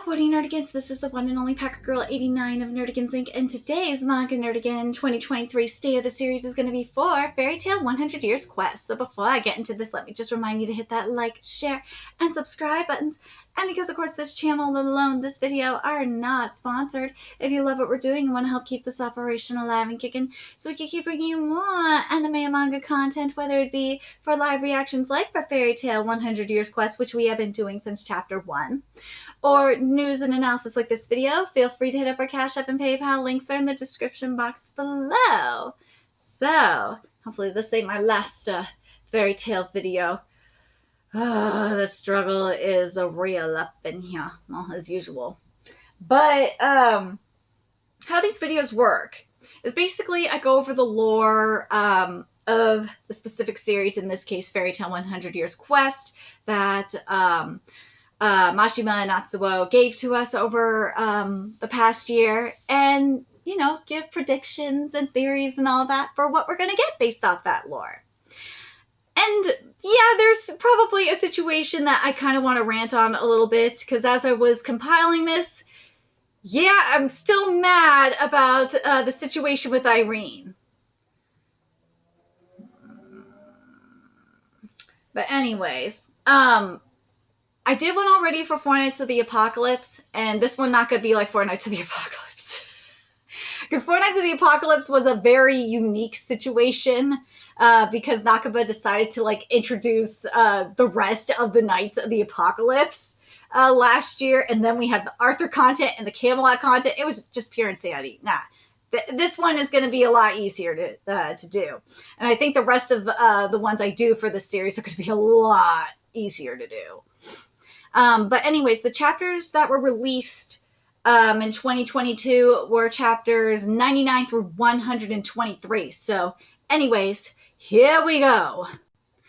up, what are you nerdigans? This is the one and only Packer Girl 89 of Nerdigans Inc. And today's Manga Nerdigan 2023 Stay of the Series is going to be for Fairy Tail 100 Years Quest. So before I get into this, let me just remind you to hit that like, share, and subscribe buttons. And because, of course, this channel, let alone this video, are not sponsored, if you love what we're doing and want to help keep this operation alive and kicking so we can keep bringing you more anime and manga content, whether it be for live reactions like for Fairy Tail 100 Years Quest, which we have been doing since Chapter 1, or news and analysis like this video, feel free to hit up our Cash App and PayPal. Links are in the description box below. So, hopefully this ain't my last Fairy Tail video. The struggle is real up in here, well, as usual. But, how these videos work is basically I go over the lore of the specific series, in this case, Fairy Tail 100 Years Quest, that Mashima and Atsuo gave to us over the past year, and, you know, give predictions and theories and all that for what we're going to get based off that lore. And yeah, there's probably a situation that I kind of want to rant on a little bit, because as I was compiling this, yeah, I'm still mad about the situation with Irene. But anyways, I did one already for Four Nights of the Apocalypse, and this one not going to be like Four Nights of the Apocalypse. Because Four Nights of the Apocalypse was a very unique situation, because Nakaba decided to, like, introduce the rest of the Knights of the Apocalypse last year, and then we had the Arthur content and the Camelot content. It was just pure insanity. Nah. This one is going to be a lot easier to do. And I think the rest of the ones I do for this series are going to be a lot easier to do. But anyways, the chapters that were released in 2022 were chapters 99 through 123. So anyways, here we go.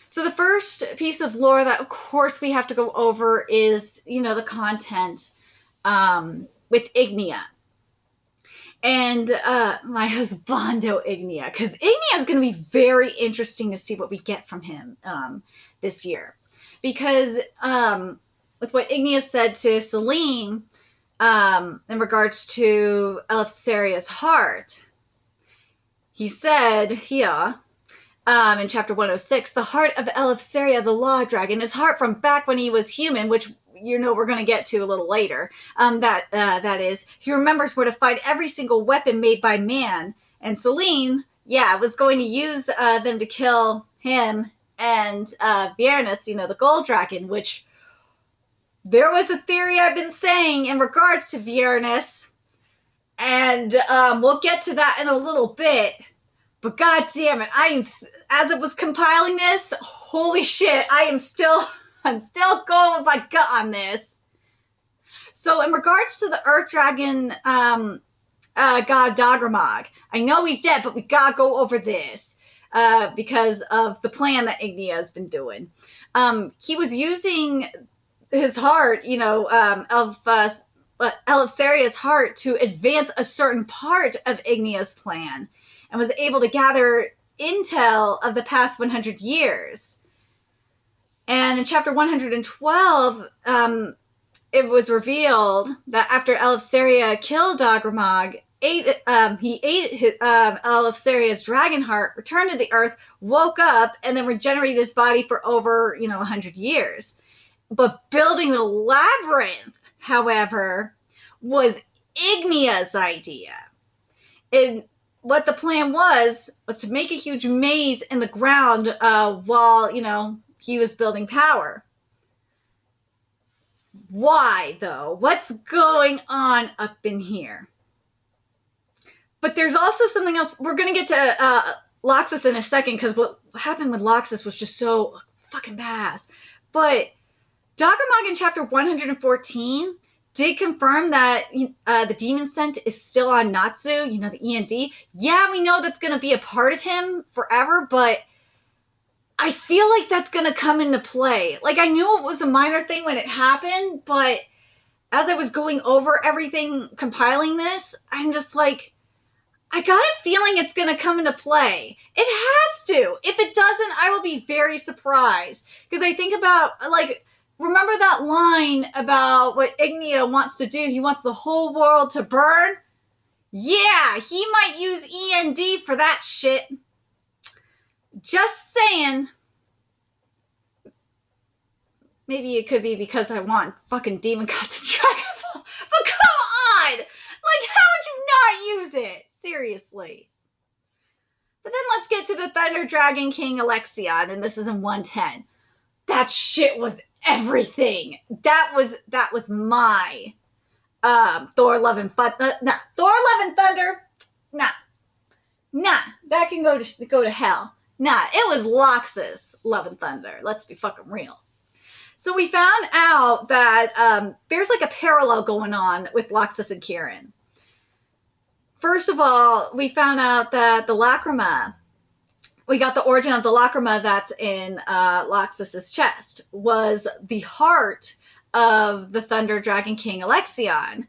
So the first piece of lore that, of course, we have to go over is, you know, the content with Ignia. And my husbando Ignia, because Ignia is going to be very interesting to see what we get from him this year. Because with what Ignia said to Celine in regards to Eleftheria's heart, he said here in chapter 106, the heart of Eleftheria, the law dragon, his heart from back when he was human, which, you know, we're going to get to a little later, that is, he remembers where to find every single weapon made by man. And Celine, yeah, was going to use them to kill him and Viernus, you know, the gold dragon, which there was a theory I've been saying in regards to Viernus, and we'll get to that in a little bit. But god damn it, as I was compiling this, holy shit, I'm still going with my gut on this. So in regards to the Earth Dragon god Dagramag, I know he's dead, but we gotta go over this because of the plan that Ignia has been doing. He was using his heart, you know, of Eleftheria's heart to advance a certain part of Ignia's plan, and was able to gather intel of the past 100 years. And in chapter 112, it was revealed that after Eleftheria killed Dagramag, he ate Eleftheria's dragon heart, returned to the earth, woke up, and then regenerated his body for over, you know, 100 years. But building the labyrinth, however, was Ignia's idea. And what the plan was to make a huge maze in the ground while, you know, he was building power. Why, though? What's going on up in here? But there's also something else. We're going to get to Loxus in a second, because what happened with Loxus was just so fucking badass. But Dagramag in chapter 114 did confirm that the demon scent is still on Natsu, you know, the END. Yeah, we know that's going to be a part of him forever, but I feel like that's going to come into play. Like, I knew it was a minor thing when it happened, but as I was going over everything, compiling this, I'm just like, I got a feeling it's going to come into play. It has to. If it doesn't, I will be very surprised. Because I think about, like, remember that line about what Ignia wants to do? He wants the whole world to burn? Yeah, he might use END for that shit. Just saying. Maybe it could be because I want fucking Demon Gods and Dragon Ball. But come on! Like, how would you not use it? Seriously. But then let's get to the Thunder Dragon King Alexion, and this is in 110. That shit was everything. That was my Thor Love and Thunder. Nah, Thor Love and Thunder. Nah. That can go to hell. Nah, it was Loxus Love and Thunder. Let's be fucking real. So we found out that there's like a parallel going on with Loxus and Kieran. First of all, we found out that the Lacrima, we got the origin of the Lacrima that's in Loxus's chest, was the heart of the Thunder Dragon King Alexion.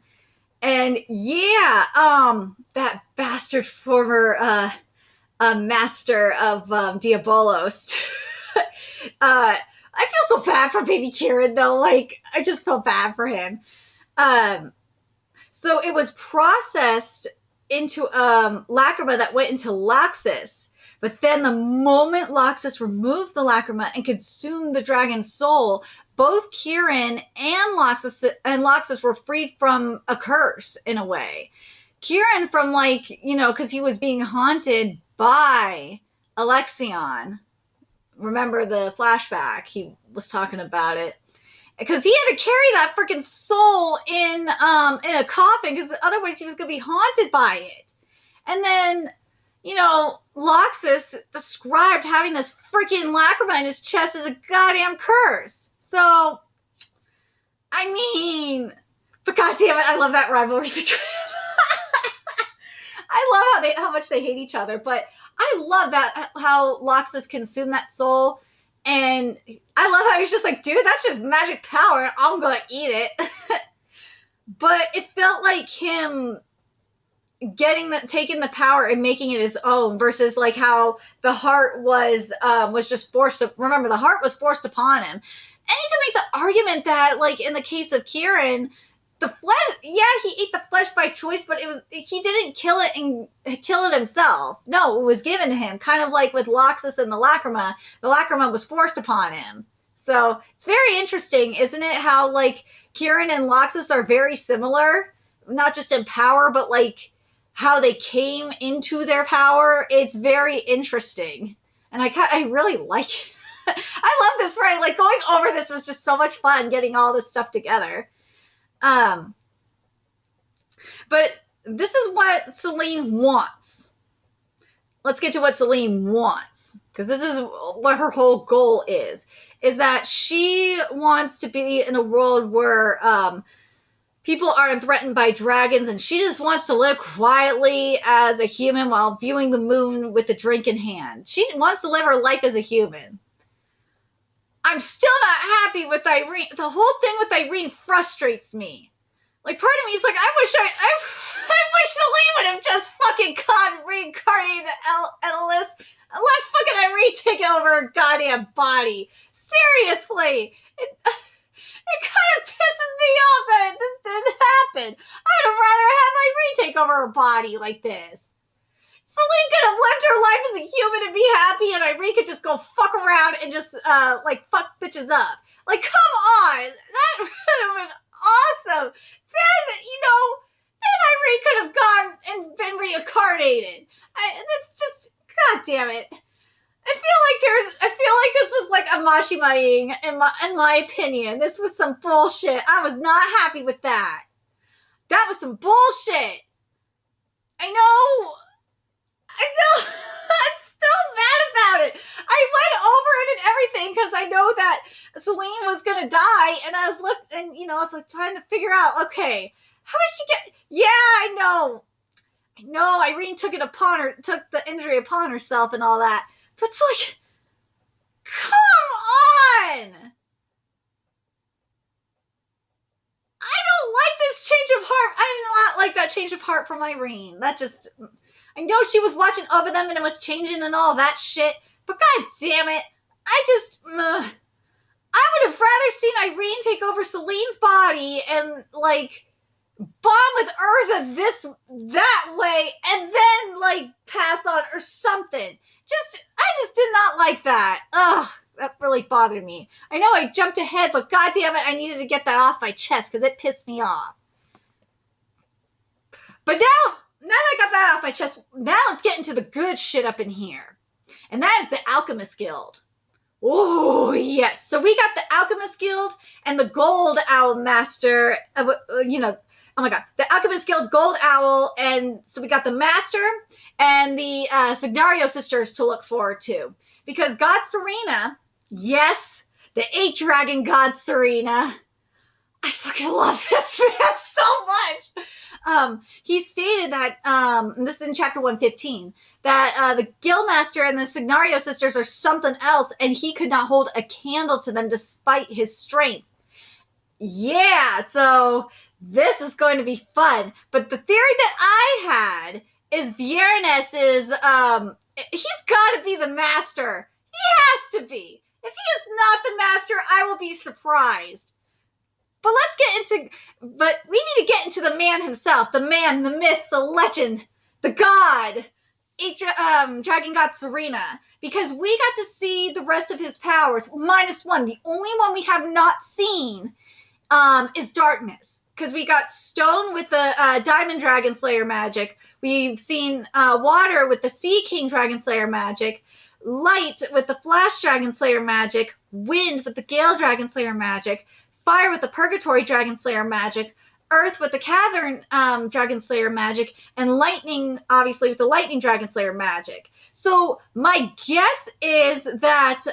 And yeah, that bastard former master of Diabolos. I feel so bad for baby Kieran, though. Like, I just felt bad for him. So it was processed into Lacrima that went into Loxus. But then the moment Loxus removed the Lacrima and consumed the dragon's soul, both Kieran and Loxus were freed from a curse, in a way. Kieran from, like, you know, because he was being haunted by Alexion. Remember the flashback? He was talking about it. Because he had to carry that freaking soul in a coffin, because otherwise he was going to be haunted by it. And then, you know, Loxus described having this freaking Lacrima in his chest as a goddamn curse. So, I mean, but goddamn it, I love that rivalry between them. I love how much they hate each other, but I love that how Loxus consumed that soul, and I love how he's just like, dude, that's just magic power. I'm gonna eat it. But it felt like him taking the power and making it his own, versus like how the heart was just forced to. Remember, the heart was forced upon him, and you can make the argument that, like in the case of Kieran, the flesh, yeah, he ate the flesh by choice, but he didn't kill it himself. No, it was given to him. Kind of like with Loxus and the Lacrima was forced upon him. So it's very interesting, isn't it? How like Kieran and Loxus are very similar, not just in power, but like how they came into their power. It's very interesting, and I really like it. I love this, right? Like going over this was just so much fun, getting all this stuff together. But this is what Selene wants. Let's get to what Selene wants, because this is what her whole goal is that she wants to be in a world where people aren't threatened by dragons, and she just wants to live quietly as a human while viewing the moon with a drink in hand. She wants to live her life as a human. I'm still not happy with Irene. The whole thing with Irene frustrates me. Like, part of me is like, I wish Selene would have just fucking reincarnated Ellis and let fucking Irene take over her goddamn body. Seriously. It kind of pisses me off that this didn't happen. I would have rather have Irene take over her body like this. Selene could have lived her life as a human and be happy, and Irene could just go fuck around and just, like, fuck bitches up. Like, come on! That would have been awesome! Then, you know, then Irene could have gone and been reincarnated. That's just, god damn it. I feel like this was like a Mashima-ing, in my opinion. This was some bullshit. I was not happy with that. That was some bullshit. I know. I'm still mad about it. I went over it and everything because I know that Selene was gonna die, and I was like trying to figure out, okay, how did she get? Yeah, I know. Irene took the injury upon herself and all that, but it's like, come on. I don't like this change of heart. I did not like that change of heart from Irene. That just. I know she was watching over them and it was changing and all that shit, but god damn it, I would have rather seen Irene take over Celine's body and, like, bond with Urza that way, and then, like, pass on or something. I just did not like that. Ugh, that really bothered me. I know I jumped ahead, but goddamn it, I needed to get that off my chest because it pissed me off. But now that I got that off my chest, now let's get into the good shit up in here. And that is the Alchemist Guild. Oh, yes. So we got the Alchemist Guild and the Gold Owl Master, oh my god, the Alchemist Guild Gold Owl, and so we got the Master and the Signario sisters to look forward to. Because God Serena, yes, the 8-dragon God Serena, I fucking love this man so much. He stated that, and this is in chapter 115, that the Guildmaster and the Signario sisters are something else, and he could not hold a candle to them despite his strength. Yeah, so this is going to be fun. But the theory that I had is Viernes is, he's got to be the master. He has to be. If he is not the master, I will be surprised. But we need to get into the man himself, the man, the myth, the legend, the god, Dragon God Serena, because we got to see the rest of his powers, -1. The only one we have not seen is darkness, because we got stone with the Diamond Dragon Slayer magic, we've seen water with the Sea King Dragon Slayer magic, light with the Flash Dragon Slayer magic, wind with the Gale Dragon Slayer magic, fire with the Purgatory Dragon Slayer magic, earth with the Cavern Dragon Slayer magic, and lightning, obviously, with the Lightning Dragon Slayer magic. So my guess is that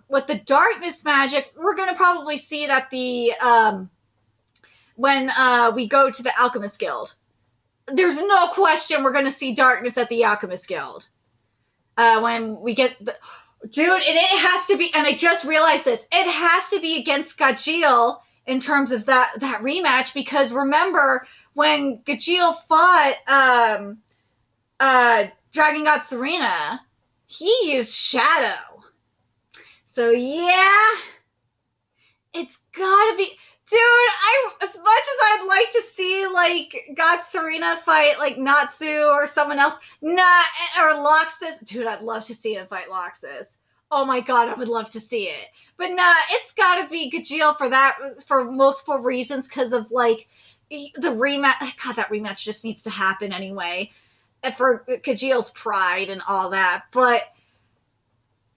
with the darkness magic, we're going to probably see it at the when we go to the Alchemist Guild. There's no question we're going to see darkness at the Alchemist Guild. When we get the... Dude, and it has to be, and I just realized this, it has to be against Gajeel in terms of that rematch, because remember, when Gajeel fought Dragon God Serena, he used Shadow. So yeah, it's gotta be... Dude, as much as I'd like to see, like, God Serena fight, like, Natsu or someone else, or Loxus. Dude, I'd love to see him fight Loxus. Oh my god, I would love to see it. But it's gotta be Gajeel for multiple reasons, because of, like, the rematch. God, that rematch just needs to happen anyway. For Gajeel's pride and all that. But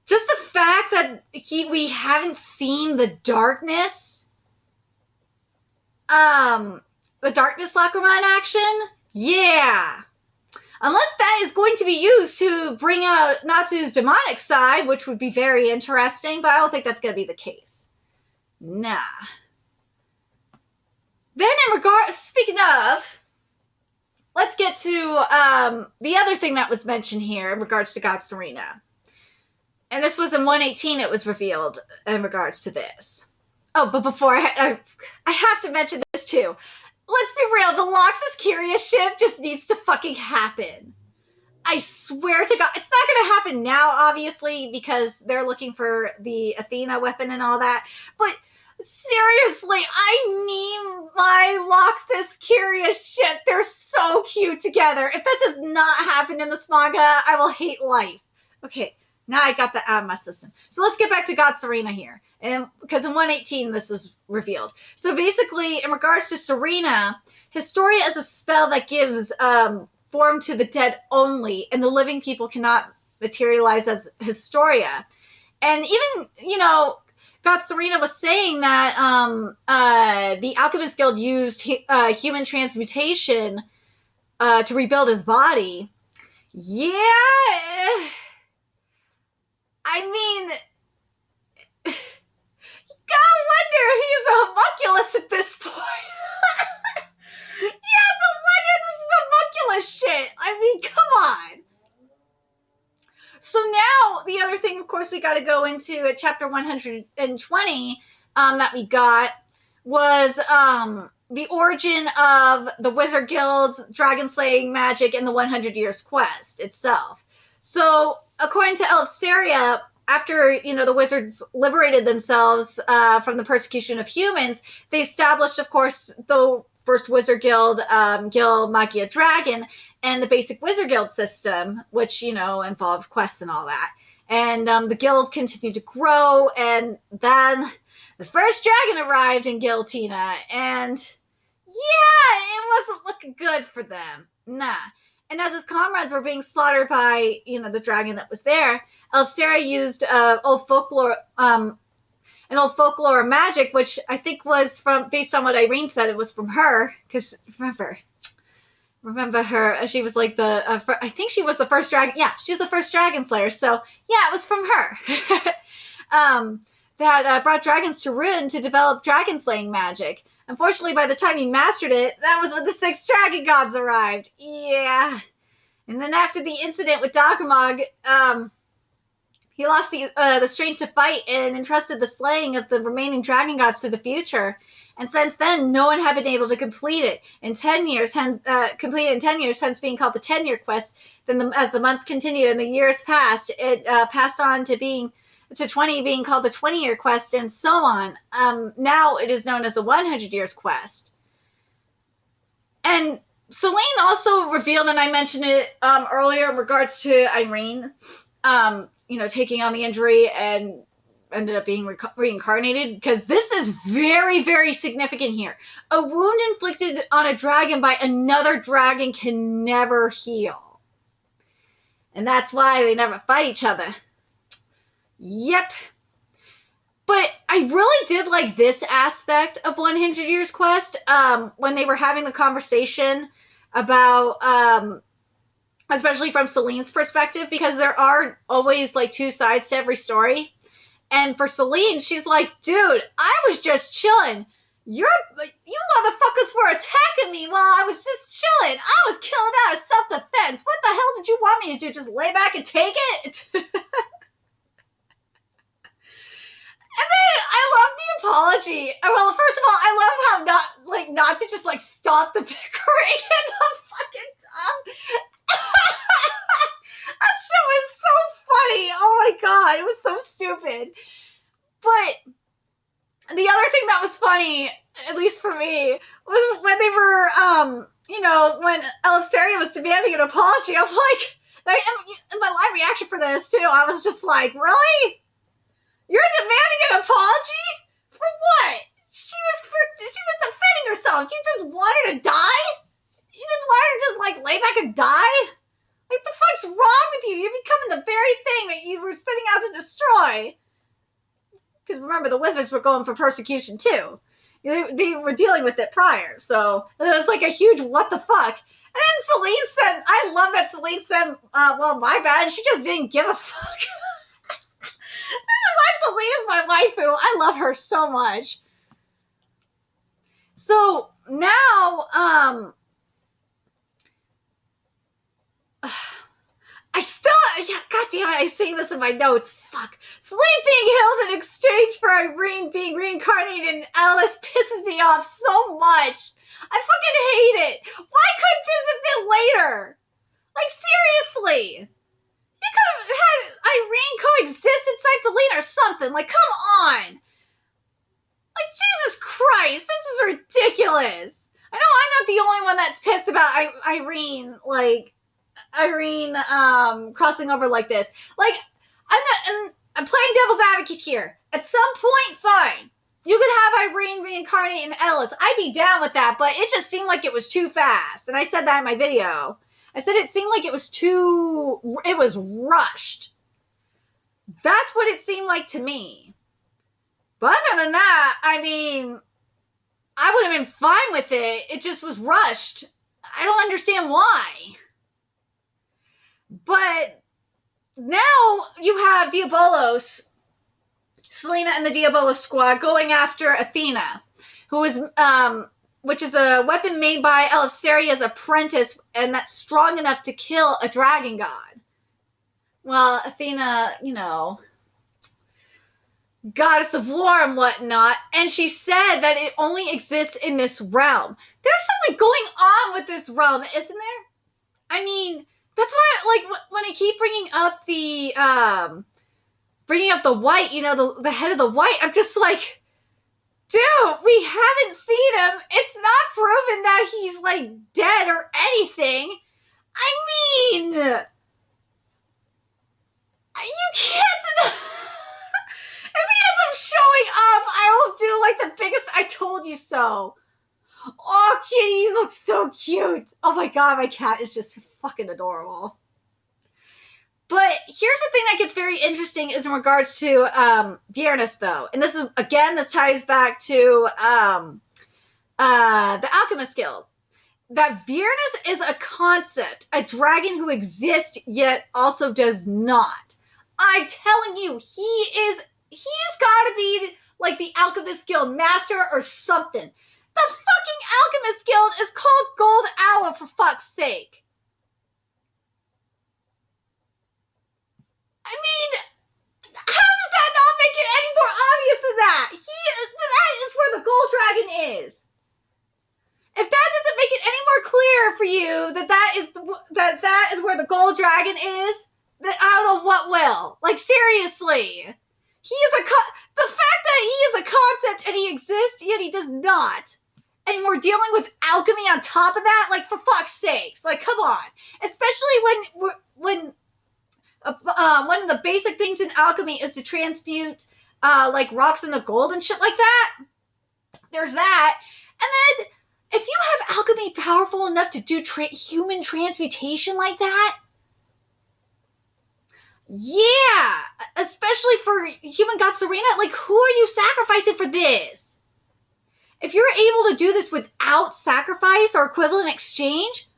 just the fact that we haven't seen the darkness... the darkness Lacrima in action? Yeah. Unless that is going to be used to bring out Natsu's demonic side, which would be very interesting, but I don't think that's going to be the case. Nah. Then speaking of, let's get to the other thing that was mentioned here in regards to God Serena. And this was in 118, it was revealed in regards to this. Oh, but before I have to mention this too. Let's be real, the Loxus Curious ship just needs to fucking happen. I swear to God, it's not going to happen now, obviously, because they're looking for the Athena weapon and all that. But seriously, I need my Loxus Curious ship. They're so cute together. If that does not happen in this manga, I will hate life. Okay, now I got that out of my system. So let's get back to God Serena here. And because in 118 this was revealed. So basically, in regards to Serena, Historia is a spell that gives form to the dead only, and the living people cannot materialize as Historia. And even, God Serena was saying that the Alchemist Guild used human transmutation to rebuild his body. Yeah, I mean... I wonder if he's a homunculus at this point. Yeah, no wonder this is homunculus shit. I mean, come on. So now, the other thing, of course, we got to go into at chapter 120 that we got was the origin of the Wizard Guild's dragon slaying magic and the 100 Years Quest itself. So, according to Eleftheria, after, the wizards liberated themselves from the persecution of humans, they established, of course, the first wizard guild, Gil Magia Dragon, and the basic wizard guild system, which, involved quests and all that. And the guild continued to grow, and then the first dragon arrived in Giltina, and yeah, it wasn't looking good for them. Nah. And as his comrades were being slaughtered by, the dragon that was there, Elfsera used an old folklore magic, which I think was based on what Irene said, it was from her. Because remember her, she was like I think she was the first dragon. Yeah, she was the first dragon slayer. So yeah, it was from her. That brought dragons to Ruin to develop dragon slaying magic. Unfortunately, by the time he mastered it, that was when the 6 dragon gods arrived. Yeah. And then after the incident with Dagramag, he lost the strength to fight and entrusted the slaying of the remaining dragon gods to the future. And since then, no one had been able to complete it in 10 years, hence being called the 10-year quest. Then as the months continued and the years passed, it passed on to 20 being called the 20-year quest, and so on. Now it is known as the 100 years quest. And Selene also revealed, and I mentioned it earlier in regards to Irene, taking on the injury and ended up being reincarnated, because this is very, very significant here. A wound inflicted on a dragon by another dragon can never heal. And that's why they never fight each other. Yep. But I really did like this aspect of 100 Years Quest, when they were having the conversation about, especially from Celine's perspective, because there are always like 2 sides to every story. And for Celine, she's like, dude, I was just chilling. You motherfuckers were attacking me while I was just chilling. I was killing out of self-defense. What the hell did you want me to do? Just lay back and take it? And then I love the apology. Well, first of all, I love how Natsu just stopped the bickering in the fucking tongue. That shit was so funny. Oh my god, it was so stupid. But the other thing that was funny, at least for me, was when they were, when Eleftheria was demanding an apology. I'm like, and my live reaction for this too, I was just like, really? You're demanding an apology? For what? She was defending herself. You just wanted to die? You just wanted to just lay back and die? Like, the fuck's wrong with you? You're becoming the very thing that you were setting out to destroy. Because remember, the wizards were going for persecution too. They were dealing with it prior, so it was like a huge what the fuck. And then Celine said, I love that Celine said, well, my bad, she just didn't give a fuck. This is why Celine is my waifu. I love her so much. So now, God damn it, I'm saying this in my notes. Fuck. Celine being held in exchange for Irene being reincarnated in Alice pisses me off so much. I fucking hate it. Why couldn't this have been later? Seriously. You could have had Irene coexist inside Celine or something. Come on. Jesus Christ, this is ridiculous. I know I'm not the only one that's pissed about Irene, crossing over like this. I'm playing devil's advocate here. At some point, fine. You could have Irene reincarnate in Ellis. I'd be down with that, but it just seemed like it was too fast. And I said that in my video. I said it seemed like it was rushed. That's what it seemed like to me. But other than that, I would have been fine with it. It just was rushed. I don't understand why. But now you have Diabolos, Selena and the Diabolos squad going after Athena, which is a weapon made by Eleftheria's apprentice, and that's strong enough to kill a dragon god. Well, Athena, goddess of war and whatnot, and she said that it only exists in this realm. There's something going on with this realm, isn't there? That's why, when I keep bringing up the bringing up the white, you know, the head of the white. I'm just like, dude, we haven't seen him. It's not proven that he's like dead or anything. I mean, you can't. If he ends up showing up, I will do like the biggest I told you so. Oh, Kitty, you look so cute. Oh my god, my cat is just fucking adorable. But here's the thing that gets very interesting is in regards to Viernus, though. And this is, again, this ties back to the Alchemist Guild. That Viernus is a concept, a dragon who exists yet also does not. I'm telling you, he's got to be like the Alchemist Guild master or something. The fucking Alchemist Guild is called Gold Hour, for fuck's sake. I mean, how does that not make it any more obvious than that? That is where the Gold Dragon is. If that doesn't make it any more clear for you that is where the Gold Dragon is, then I don't know what will. Like, seriously. The fact that he is a concept and he exists, yet he does not. And we're dealing with alchemy on top of that? Like, for fuck's sakes. Like, come on. Especially when one of the basic things in alchemy is to transmute, like, rocks into gold and shit like that. There's that. And then, if you have alchemy powerful enough to do human transmutation like that, yeah, especially for human god Serena, like, who are you sacrificing for this? If you're able to do this without sacrifice or equivalent exchange,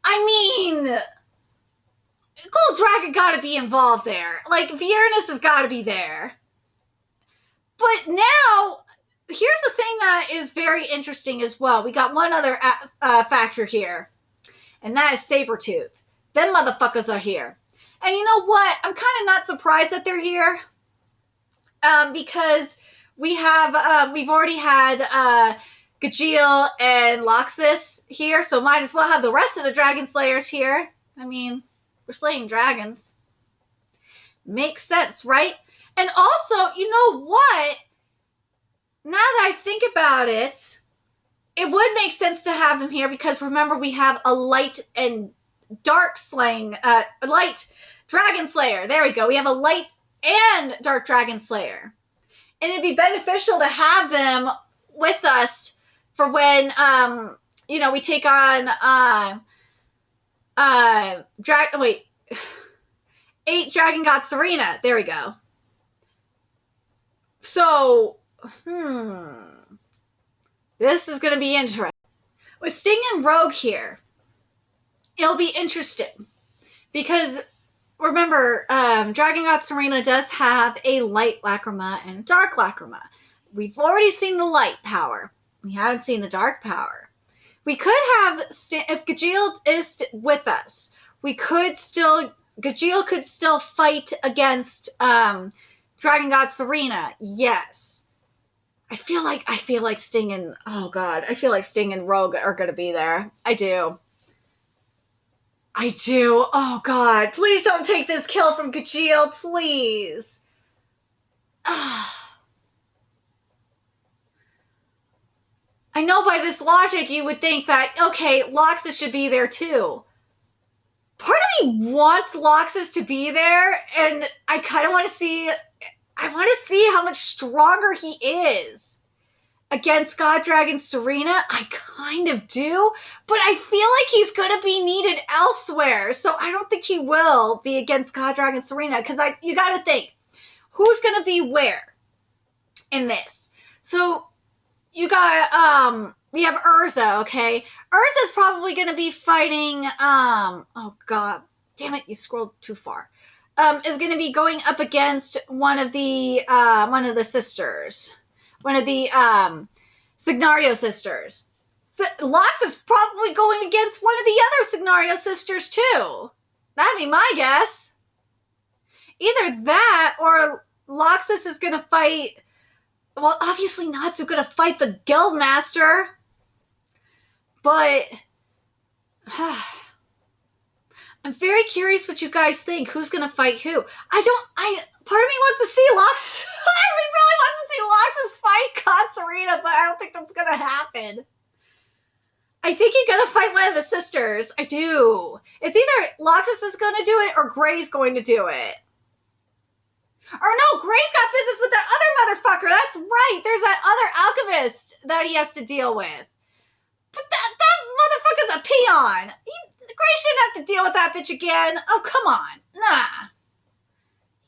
I mean, Gold Dragon gotta be involved there. Like, Viernus has gotta be there. But now, here's the thing that is very interesting as well. We got one other factor here, and that is Sabretooth. Them motherfuckers are here. And you know what? I'm kind of not surprised that they're here. Because we've already had Gajeel and Loxus here, so might as well have the rest of the Dragon Slayers here. I mean, we're slaying dragons. Makes sense, right? And also, you know what? Now that I think about it, it would make sense to have them here because remember we have a light and dark light dragon slayer. There we go. We have a light and dark dragon slayer. And it'd be beneficial to have them with us for when, we take on, 8 Dragon God Serena. There we go. So, this is going to be interesting. With Sting and Rogue here, it'll be interesting. Because, remember, Dragon God Serena does have a light Lacrima and a dark Lacrima. We've already seen the light power. We haven't seen the dark power. We could have, if Gajeel is with us, Gajeel could still fight against Dragon God Serena. Yes. I feel like Sting and, oh god, I feel like Sting and Rogue are going to be there. I do. Oh god, please don't take this kill from Gajeel, please. I know by this logic you would think that, okay, Loxus should be there too. Part of me wants Loxus to be there, and I kind of want to see how much stronger he is against God Dragon Serena. I kind of do, but I feel like he's going to be needed elsewhere, so I don't think he will be against God Dragon Serena, because you got to think, who's going to be where in this? So you got, we have Urza, okay? Urza's probably going to be fighting, oh god, damn it, you scrolled too far. Is going to be going up against one of the sisters. One of the, Signario sisters. Lox is probably going against one of the other Signario sisters, too. That'd be my guess. Either that, or Loxus is going to fight... Well, obviously Natsu's going to fight the Guildmaster. But... I'm very curious what you guys think. Who's going to fight who? Part of me wants to see Loxus. I really wants to see Loxus fight Katsurina, but I don't think that's gonna happen. I think he's gonna fight one of the sisters. I do. It's either Loxus is gonna do it or Gray's going to do it. Or no, Gray's got business with that other motherfucker. That's right. There's that other alchemist that he has to deal with. But that motherfucker's a peon. Gray shouldn't have to deal with that bitch again. Oh, come on. Nah.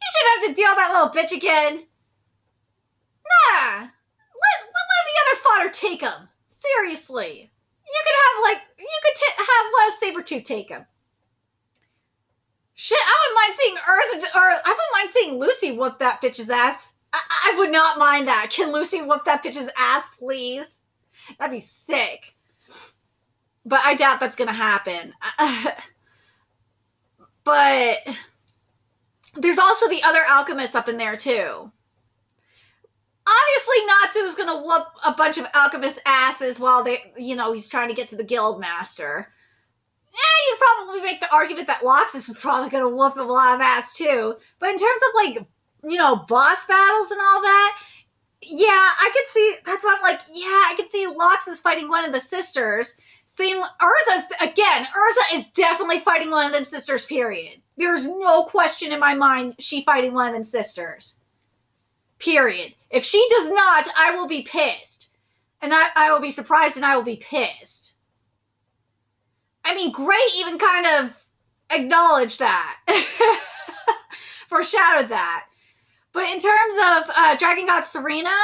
He shouldn't have to deal with that little bitch again. Nah. Let one of the other fodder take him. Seriously. You could have one of Sabretooth take him. Shit, I wouldn't mind seeing I wouldn't mind seeing Lucy whoop that bitch's ass. I would not mind that. Can Lucy whoop that bitch's ass, please? That'd be sick. But I doubt that's gonna happen. But there's also the other alchemists up in there too. Obviously, Natsu's gonna whoop a bunch of alchemist asses while he's trying to get to the guild master. Yeah, you probably make the argument that Loxus is probably gonna whoop a lot of ass too. But in terms of boss battles and all that, yeah, I could see. That's why I'm like, yeah, I could see Loxus fighting one of the sisters. Urza is definitely fighting one of them sisters. Period. There's no question in my mind she fighting one of them sisters. Period. If she does not, I will be pissed. And I will be surprised and I will be pissed. I mean, Gray even kind of acknowledged that. Foreshadowed that. But in terms of Dragon God Serena,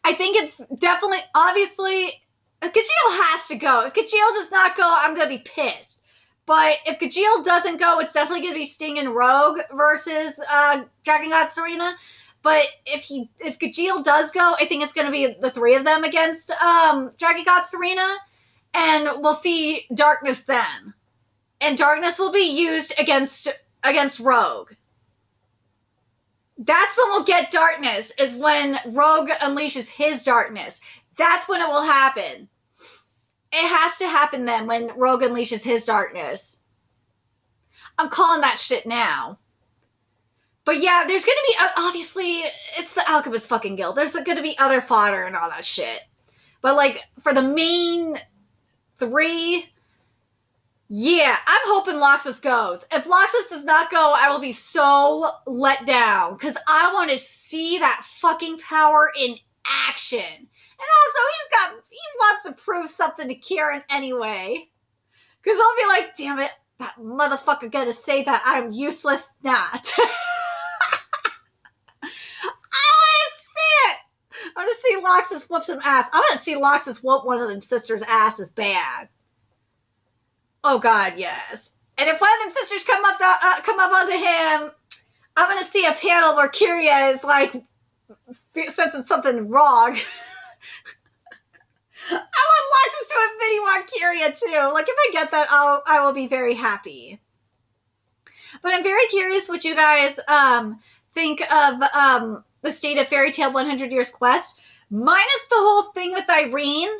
I think it's definitely, obviously, Gajeel has to go. If Gajeel does not go, I'm going to be pissed. But if Gajeel doesn't go, it's definitely going to be Sting and Rogue versus Dragon God Serena. But if Gajeel does go, I think it's going to be the three of them against Dragon God Serena. And we'll see Darkness then. And Darkness will be used against Rogue. That's when we'll get Darkness, is when Rogue unleashes his Darkness. That's when it will happen. It has to happen then, when Rogue unleashes his Darkness. I'm calling that shit now. But yeah, there's going to be, obviously, it's the Alchemist fucking Guild. There's going to be other fodder and all that shit. But for the main three, yeah, I'm hoping Loxus goes. If Loxus does not go, I will be so let down. Because I want to see that fucking power in action. And also, he wants to prove something to Kieran anyway. Because I'll be like, damn it, that motherfucker gonna say that I'm useless? Not. I want to see Loxus whoop some ass. I want to see Loxus whoop one of them sisters' asses bad. Oh God, yes. And if one of them sisters come up onto him, I'm gonna see a panel where Kiria is sensing something wrong. I want Loxus to admit he want Kiria too. If I get that, I will be very happy. But I'm very curious what you guys think of the state of Fairy Tail 100 Years Quest, minus the whole thing with Irene,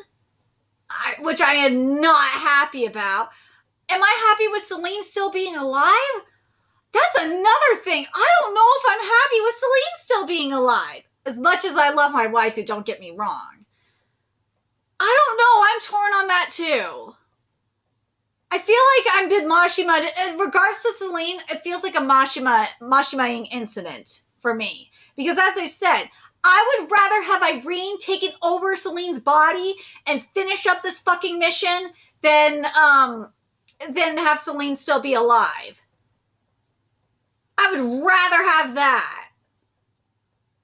which I am not happy about. Am I happy with Celine still being alive? That's another thing. I don't know if I'm happy with Celine still being alive. As much as I love my waifu, don't get me wrong. I don't know. I'm torn on that too. I feel like I'm been Mashima. In regards to Celine, it feels like a Mashima-ing incident for me. Because as I said, I would rather have Irene taken over Celine's body and finish up this fucking mission than have Celine still be alive. I would rather have that.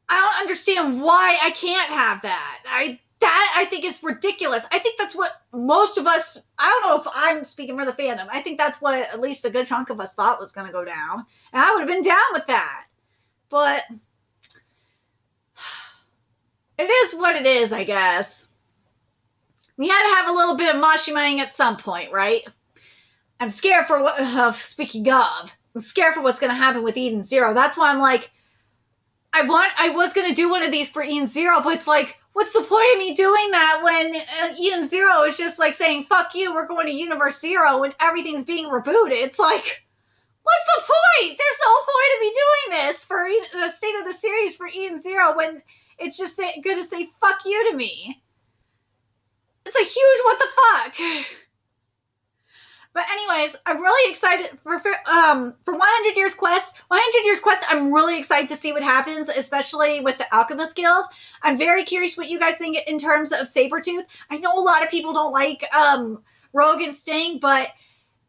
I don't understand why I can't have that. I think is ridiculous. I think that's what most of us, I don't know if I'm speaking for the fandom, I think that's what at least a good chunk of us thought was going to go down. And I would have been down with that. But it is what it is, I guess. We had to have a little bit of Mashima-ing at some point, right? I'm scared for what, speaking of, I'm scared for what's going to happen with Eden Zero. That's why I'm like, I was going to do one of these for Eden Zero, but it's like, what's the point of me doing that when Eden Zero is just saying, fuck you, we're going to Universe Zero and everything's being rebooted? It's like, What's the point? There's no point of me doing this for the state of the series for Eden Zero when it's just going to say fuck you to me. It's a huge what the fuck. But anyways, I'm really excited for 100 Years Quest. 100 Years Quest, I'm really excited to see what happens, especially with the Alchemist Guild. I'm very curious what you guys think in terms of Sabretooth. I know a lot of people don't like Rogue and Sting, but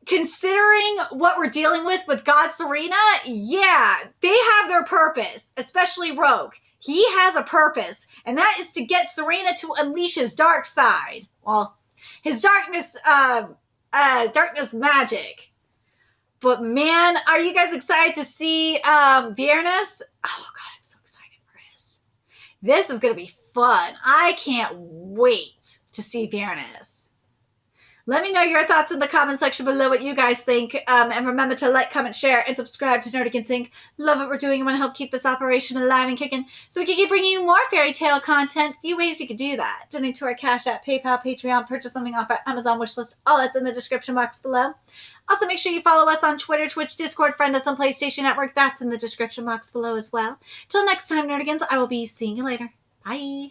considering what we're dealing with God Serena, yeah, they have their purpose, especially Rogue. He has a purpose, and that is to get Serena to unleash his dark side. Well, his darkness magic. But man, are you guys excited to see Viernes? Oh god, I'm so excited for this. This is going to be fun. I can't wait to see Viernes. Let me know your thoughts in the comment section below what you guys think. And remember to like, comment, share, and subscribe to Nerdic and Sync. Love what we're doing and want to help keep this operation alive and kicking so we can keep bringing you more fairy tale content. Few ways you could do that. Donate to our Cash App, PayPal, Patreon, purchase something off our Amazon wishlist. All that's in the description box below. Also, make sure you follow us on Twitter, Twitch, Discord, friend us on PlayStation Network. That's in the description box below as well. Till next time, Nerdigans, I will be seeing you later. Bye.